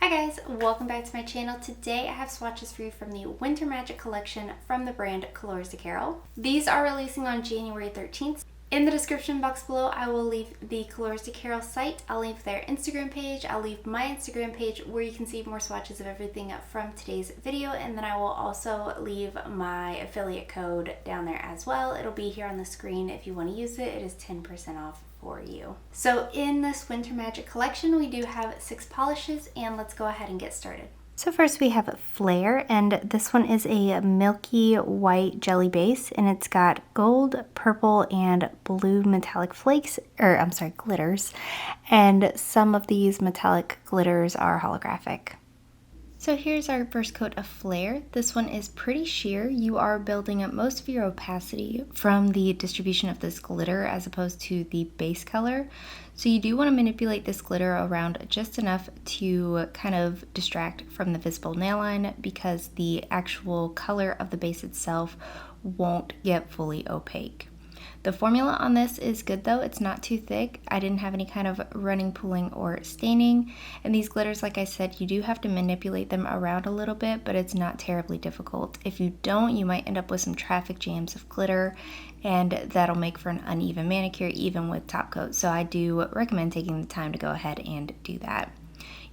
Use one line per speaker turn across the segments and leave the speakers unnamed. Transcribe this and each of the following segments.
Hi guys, welcome back to my channel. Today I have swatches for you from the Winter Magic collection from the brand Colors de Carol. These are releasing on January 13th. In the description box below, I will leave the Colors de Carol site. I'll leave their Instagram page. I'll leave my Instagram page where you can see more swatches of everything from today's video. And then I will also leave my affiliate code down there as well. It'll be here on the screen if you want to use it. It is 10% off for you. So in this Winter Magic collection, we do have 6 polishes, and let's go ahead and get started. So first we have Flare, and this one is a milky white jelly base, and it's got gold, purple, and blue metallic flakes, glitters, and some of these metallic glitters are holographic. So here's our first coat of Flare. This one is pretty sheer. You are building up most of your opacity from the distribution of this glitter as opposed to the base color. So you do want to manipulate this glitter around just enough to kind of distract from the visible nail line, because the actual color of the base itself won't get fully opaque. The formula on this is good though. It's not too thick. I didn't have any kind of running, pooling, or staining. And these glitters, like I said, you do have to manipulate them around a little bit, but it's not terribly difficult. If you don't, you might end up with some traffic jams of glitter, and that'll make for an uneven manicure even with top coat. So I do recommend taking the time to go ahead and do that.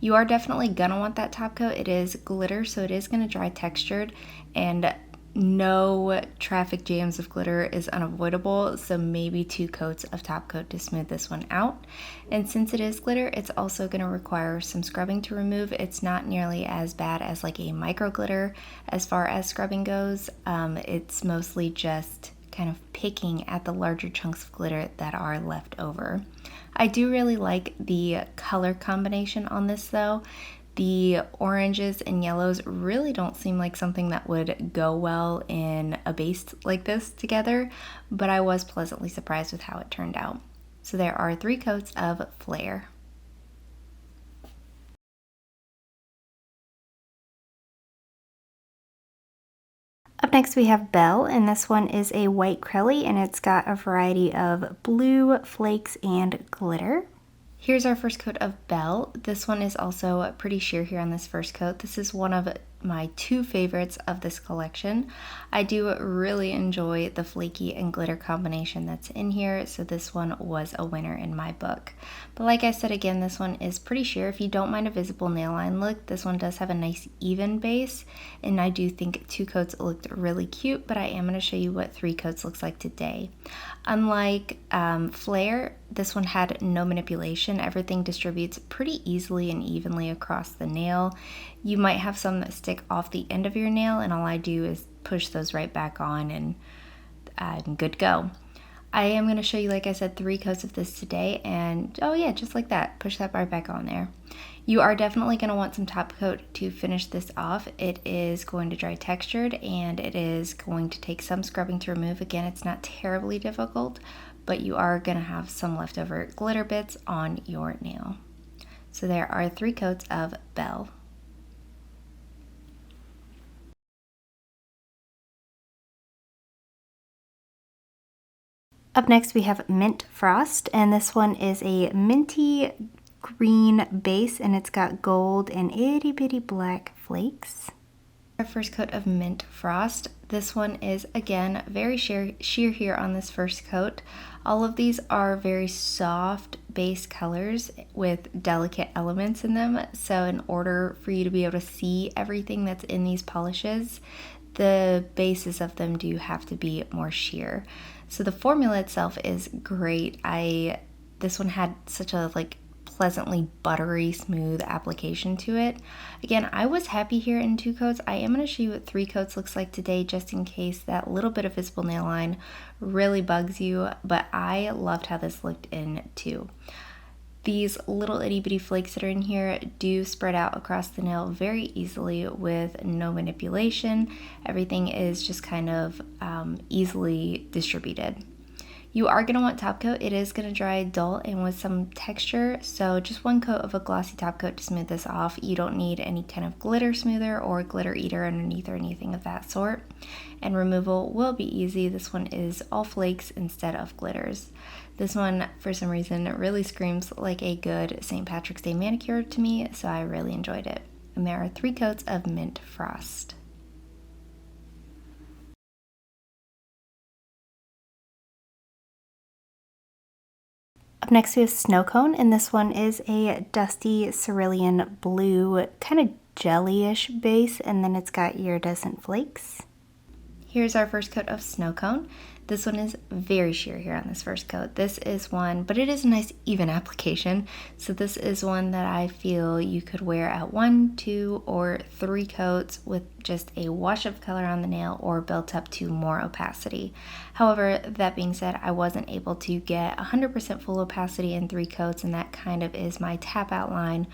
You are definitely gonna want that top coat. It is glitter, so it is gonna dry textured, and no traffic jams of glitter is unavoidable, so maybe 2 coats of top coat to smooth this one out. And since it is glitter, it's also going to require some scrubbing to remove. It's not nearly as bad as like a micro glitter as far as scrubbing goes. It's mostly just kind of picking at the larger chunks of glitter that are left over. I do really like the color combination on this though. The oranges and yellows really don't seem like something that would go well in a base like this together, but I was pleasantly surprised with how it turned out. So there are 3 coats of Flare. Up next we have Belle, and this one is a white crelly, and it's got a variety of blue flakes and glitter. Here's our first coat of Belle. This one is also pretty sheer here on this first coat. This is one of my 2 favorites of this collection. I do really enjoy the flaky and glitter combination that's in here, so this one was a winner in my book. But like I said again, this one is pretty sheer. If you don't mind a visible nail line look, this one does have a nice even base, and I do think 2 coats looked really cute, but I am going to show you what 3 coats looks like today. Unlike Flare, this one had no manipulation. Everything distributes pretty easily and evenly across the nail. You might have some that stick off the end of your nail, and all I do is push those right back on, and I'm good to go. I am going to show you, like I said, 3 coats of this today, and oh yeah, just like that, push that right back on there. You are definitely going to want some top coat to finish this off. It is going to dry textured, and it is going to take some scrubbing to remove. Again, it's not terribly difficult, but you are going to have some leftover glitter bits on your nail. So there are 3 coats of Belle. Up next we have Mint Frost, and this one is a minty green base, and it's got gold and itty bitty black flakes. Our first coat of Mint Frost. This one is again very sheer here on this first coat. All of these are very soft base colors with delicate elements in them, so in order for you to be able to see everything that's in these polishes, the bases of them do have to be more sheer. So the formula itself is great. This one had such a pleasantly buttery smooth application to it. Again, I was happy here in 2 coats. I am going to show you what 3 coats looks like today, just in case that little bit of visible nail line really bugs you, but I loved how this looked in 2. These little itty bitty flakes that are in here do spread out across the nail very easily with no manipulation. Everything is just kind of easily distributed. You are going to want top coat. It is going to dry dull and with some texture, so just one coat of a glossy top coat to smooth this off. You don't need any kind of glitter smoother or glitter eater underneath or anything of that sort. And removal will be easy. This one is all flakes instead of glitters. This one, for some reason, really screams like a good St. Patrick's Day manicure to me, so I really enjoyed it. And there are 3 coats of Mint Frost. Up next we have Snow Cone, and this one is a dusty cerulean blue, kind of jelly-ish base, and then it's got iridescent flakes. Here's our first coat of Snow Cone. This one is very sheer here on this first coat. This is one, but it is a nice even application. So this is one that I feel you could wear at 1, 2, or 3 coats with just a wash of color on the nail or built up to more opacity. However, that being said, I wasn't able to get 100% full opacity in 3 coats, and that kind of is my tap out line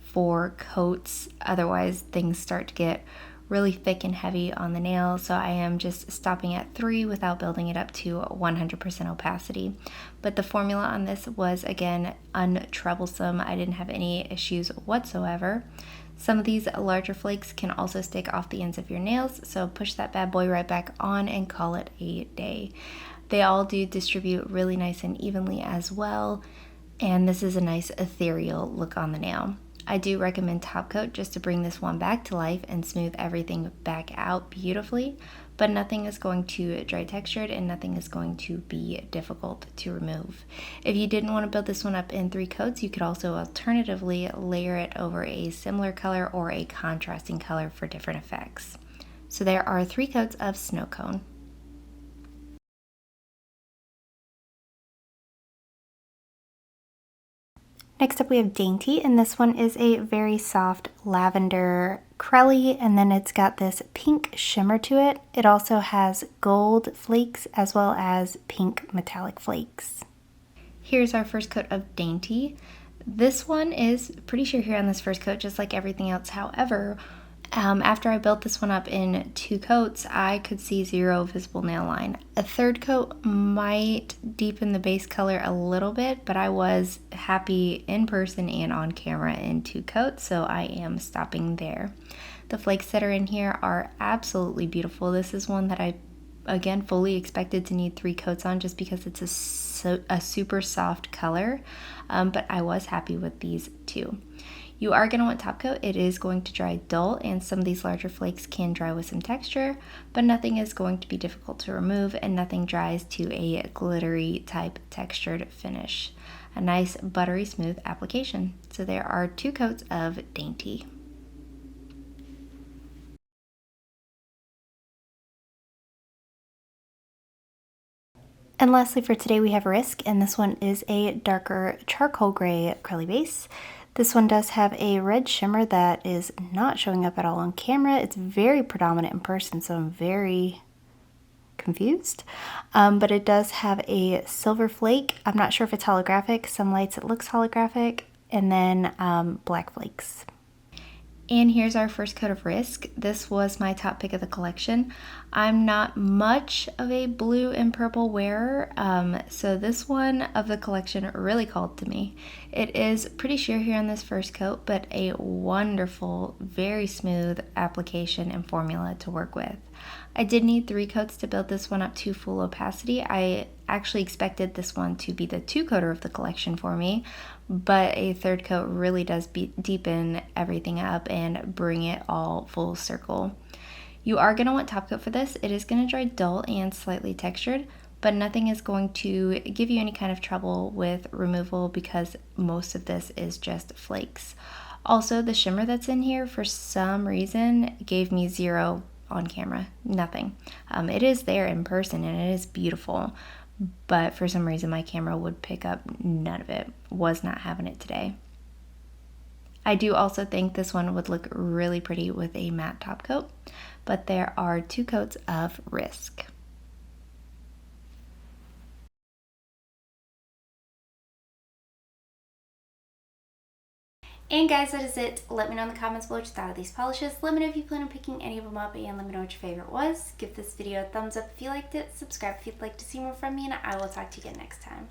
for coats. Otherwise, things start to get really thick and heavy on the nail, so I am just stopping at 3 without building it up to 100% opacity. But the formula on this was, again, untroublesome. I didn't have any issues whatsoever. Some of these larger flakes can also stick off the ends of your nails, so push that bad boy right back on and call it a day. They all do distribute really nice and evenly as well, and this is a nice ethereal look on the nail. I do recommend top coat just to bring this one back to life and smooth everything back out beautifully, but nothing is going to dry textured and nothing is going to be difficult to remove. If you didn't want to build this one up in 3 coats, you could also alternatively layer it over a similar color or a contrasting color for different effects. So there are 3 coats of Snow Cone. Next up we have Dainty, and this one is a very soft lavender crelly, and then it's got this pink shimmer to it. It also has gold flakes as well as pink metallic flakes. Here's our first coat of Dainty. This one is pretty sheer here on this first coat, just like everything else. However, after I built this one up in 2 coats, I could see 0 visible nail line. A 3rd coat might deepen the base color a little bit, but I was happy in person and on camera in 2 coats, so I am stopping there. The flakes that are in here are absolutely beautiful. This is one that I, again, fully expected to need 3 coats on just because it's a super soft color, but I was happy with these 2. You are going to want top coat. It is going to dry dull, and some of these larger flakes can dry with some texture, but nothing is going to be difficult to remove, and nothing dries to a glittery type textured finish. A nice buttery smooth application. So there are 2 coats of Dainty. And lastly for today we have Risk, and this one is a darker charcoal gray curly base. This one does have a red shimmer that is not showing up at all on camera. It's very predominant in person, so I'm very confused. But it does have a silver flake. I'm not sure if it's holographic. Some lights it looks holographic. And then black flakes. And here's our first coat of Risk. This was my top pick of the collection. I'm not much of a blue and purple wearer, so this one of the collection really called to me. It is pretty sheer here on this first coat, but a wonderful, very smooth application and formula to work with. I did need 3 coats to build this one up to full opacity. I actually expected this one to be the 2-coater of the collection for me, but a 3rd coat really does deepen everything up and bring it all full circle. You are going to want top coat for this. It is going to dry dull and slightly textured, but nothing is going to give you any kind of trouble with removal because most of this is just flakes. Also, the shimmer that's in here for some reason gave me 0 on camera, nothing. It is there in person and it is beautiful, but for some reason my camera would pick up none of it. Was not having it today. I do also think this one would look really pretty with a matte top coat, but there are 2 coats of Risk. And guys, that is it. Let me know in the comments below what you thought of these polishes. Let me know if you plan on picking any of them up, and let me know what your favorite was. Give this video a thumbs up if you liked it, subscribe if you'd like to see more from me, and I will talk to you again next time.